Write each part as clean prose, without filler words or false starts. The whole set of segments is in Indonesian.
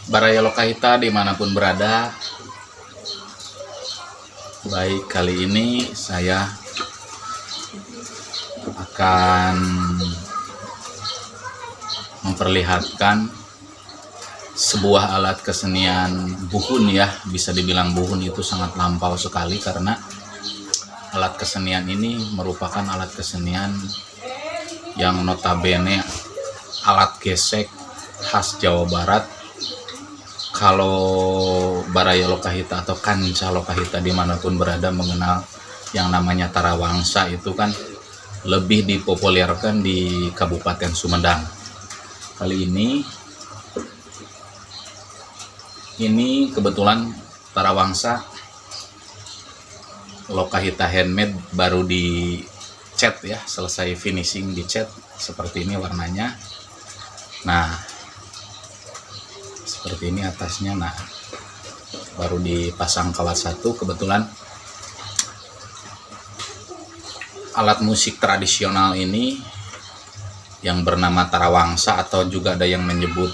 Baraya Lokahita dimanapun berada. Baik, kali ini saya akan memperlihatkan sebuah alat kesenian buhun ya. Bisa dibilang buhun itu sangat lampau sekali, karena alat kesenian ini merupakan alat kesenian yang notabene alat gesek khas Jawa Barat. Kalau Baraya Lokahita atau Kanca Lokahita dimanapun berada mengenal yang namanya tarawangsa, itu kan lebih dipopulerkan di Kabupaten Sumedang. Kali ini kebetulan tarawangsa Lokahita handmade, baru di cat ya, selesai finishing di cat seperti ini warnanya. Nah, seperti ini atasnya. Nah, baru dipasang kawat satu. Kebetulan alat musik tradisional ini yang bernama tarawangsa, atau juga ada yang menyebut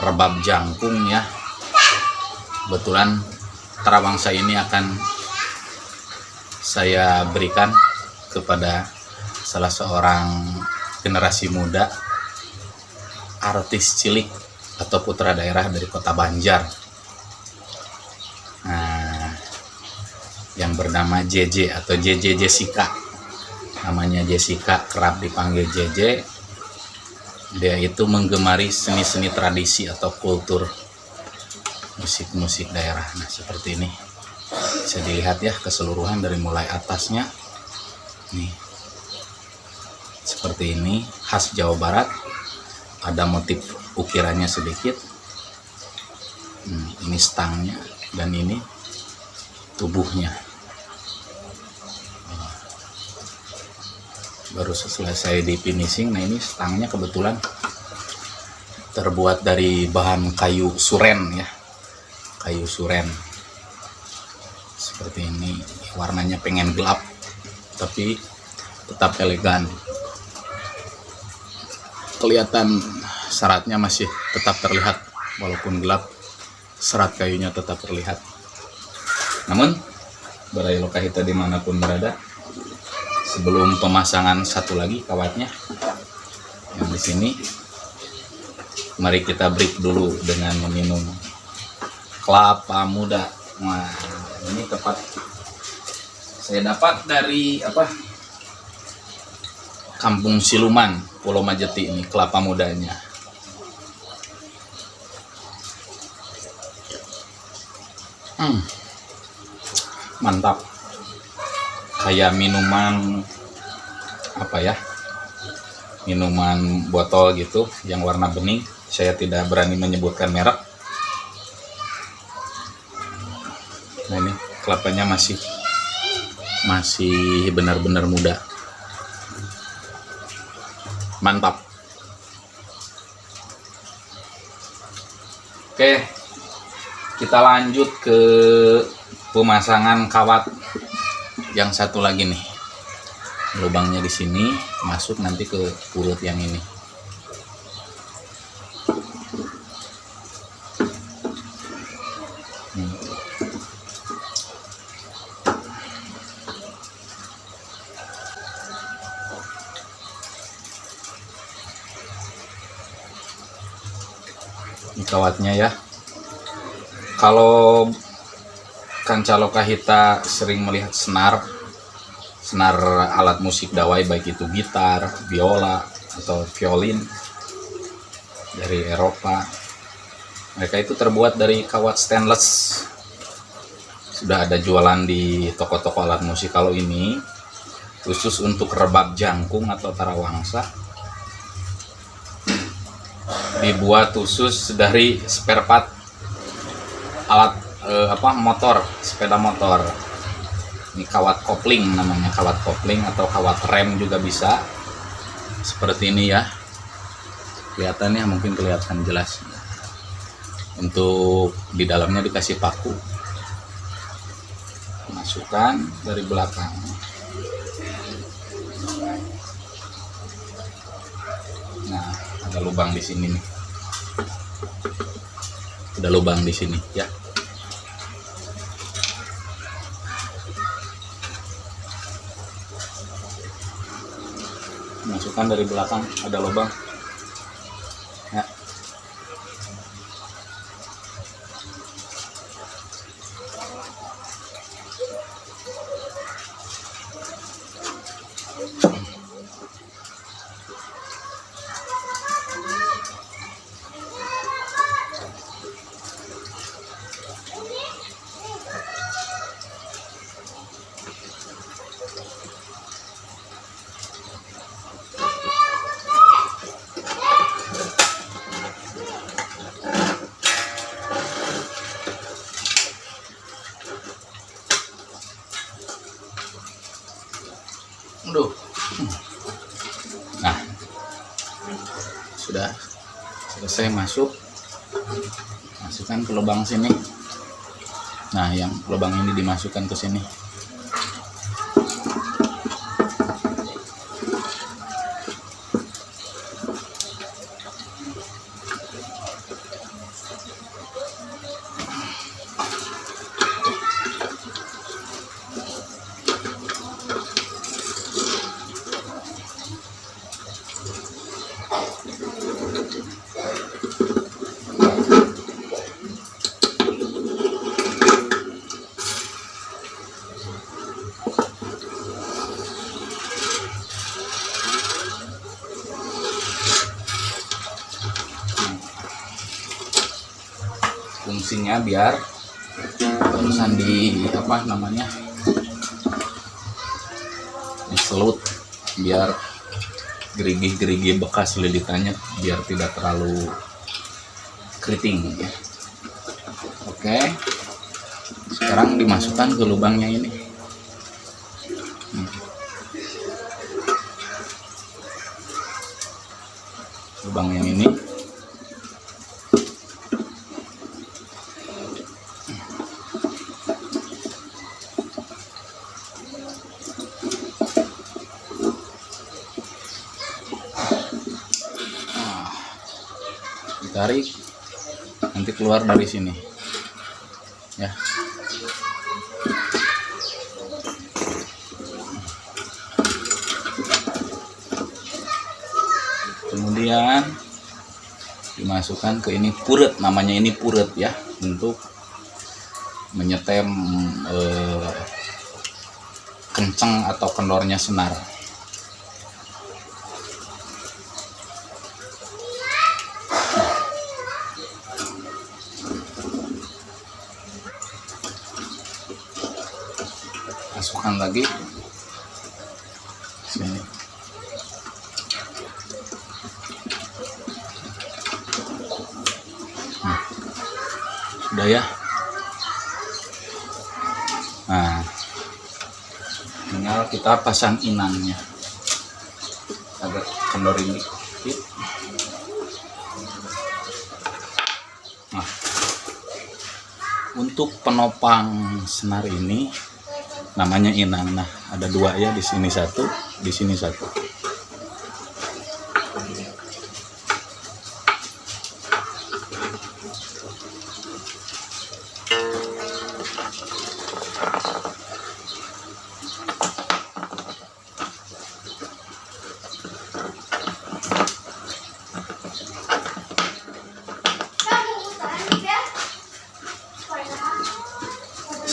rebab jangkung ya. Kebetulan tarawangsa ini akan saya berikan kepada salah seorang generasi muda, artis cilik atau putra daerah dari kota Banjar. Nah, yang bernama JJ atau JJ Jessica. Namanya Jessica, kerap dipanggil JJ. Dia itu menggemari seni-seni tradisi atau kultur musik-musik daerah. Nah, seperti ini. Bisa dilihat ya keseluruhan dari mulai atasnya. Nih. Seperti ini, khas Jawa Barat. Ada motif ukirannya sedikit. Ini stangnya dan ini tubuhnya. Baru selesai di finishing. Nah, ini stangnya kebetulan terbuat dari bahan kayu suren ya, kayu suren seperti ini. Warnanya pengen gelap tapi tetap elegan. Kelihatan seratnya masih tetap terlihat, walaupun gelap serat kayunya tetap terlihat. Namun Baraya Lokahita dimanapun berada, sebelum pemasangan satu lagi kawatnya yang di sini, mari kita break dulu dengan meminum kelapa muda. Nah, ini tepat saya dapat dari Kampung Siluman, Pulau Majeti. Ini kelapa mudanya. Mantap. Kayak minuman minuman botol gitu yang warna bening. Saya tidak berani menyebutkan merek. Nah, ini kelapanya masih benar-benar muda. Mantap. Oke, kita lanjut ke pemasangan kawat yang satu lagi nih. Lubangnya di sini, masuk nanti ke urut yang ini. Ini kawatnya ya. Kalau Kanca Lokahita sering melihat senar alat musik dawai, baik itu gitar, biola, atau violin dari Eropa. Mereka itu terbuat dari kawat stainless. Sudah ada jualan di toko-toko alat musik. Kalau ini khusus untuk rebab jangkung atau tarawangsa, dibuat khusus dari spare part alat motor, sepeda motor. Ini kawat kopling namanya, kawat kopling atau kawat rem juga bisa. Seperti ini ya. Kelihatannya mungkin kelihatan jelas. Untuk di dalamnya dikasih paku. Masukkan dari belakang. Nah, ada lubang di sini nih. udah lubang di sini ya. Masukkan dari belakang, ada lubang ya. Aduh. Nah, sudah selesai masuk. Masukkan ke lubang sini. Nah, yang lubang ini dimasukkan ke sini. Fungsinya biar terusan diselut, biar gerigi-gerigi bekas lilitannya biar tidak terlalu keriting ya. Oke, sekarang dimasukkan ke lubangnya ini. Lubang yang ini ditarik, nanti keluar dari sini ya. Kemudian dimasukkan ke ini puret, namanya ini puret ya, untuk menyetem kencang atau kendornya senar. Masukkan lagi sini. Udah ya. Nah, tinggal kita pasang inangnya, agak kendor ini. Nah, untuk penopang senar ini namanya inang. Nah, ada dua ya, di sini satu, di sini satu.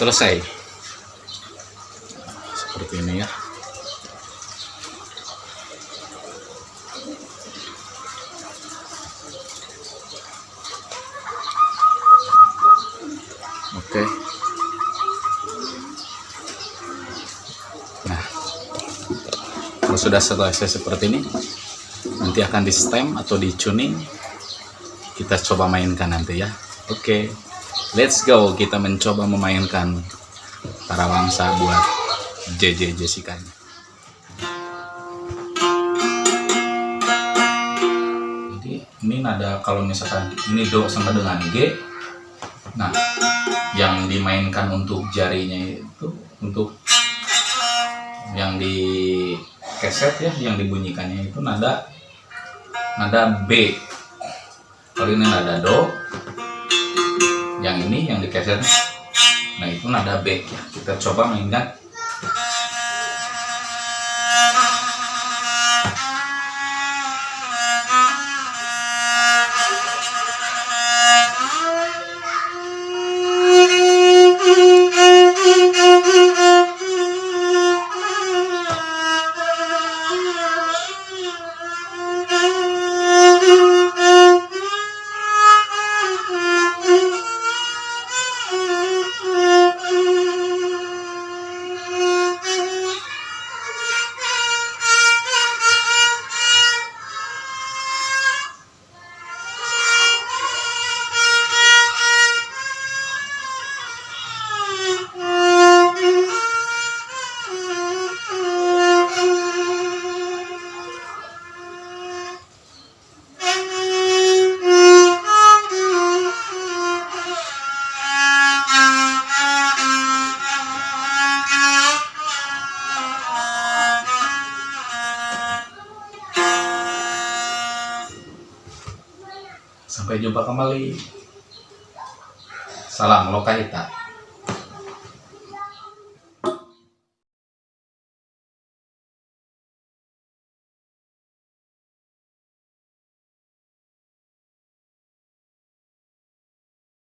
Selesai. Seperti ini ya. Oke. Nah, kalau sudah selesai seperti ini, nanti akan di stem atau di tuning. Kita coba mainkan nanti ya. Oke. Let's go, kita mencoba memainkan Tarawangsa buat JJ Jessica. Jadi ini nada, kalau misalkan ini do sama dengan G, nah yang dimainkan untuk jarinya itu, untuk yang di keset ya, yang dibunyikannya itu nada B. Kalau ini nada do, ini yang dikeser. Nah itu nada B ya. Kita coba mainkan. Sampai jumpa kembali. Salam Lokahita.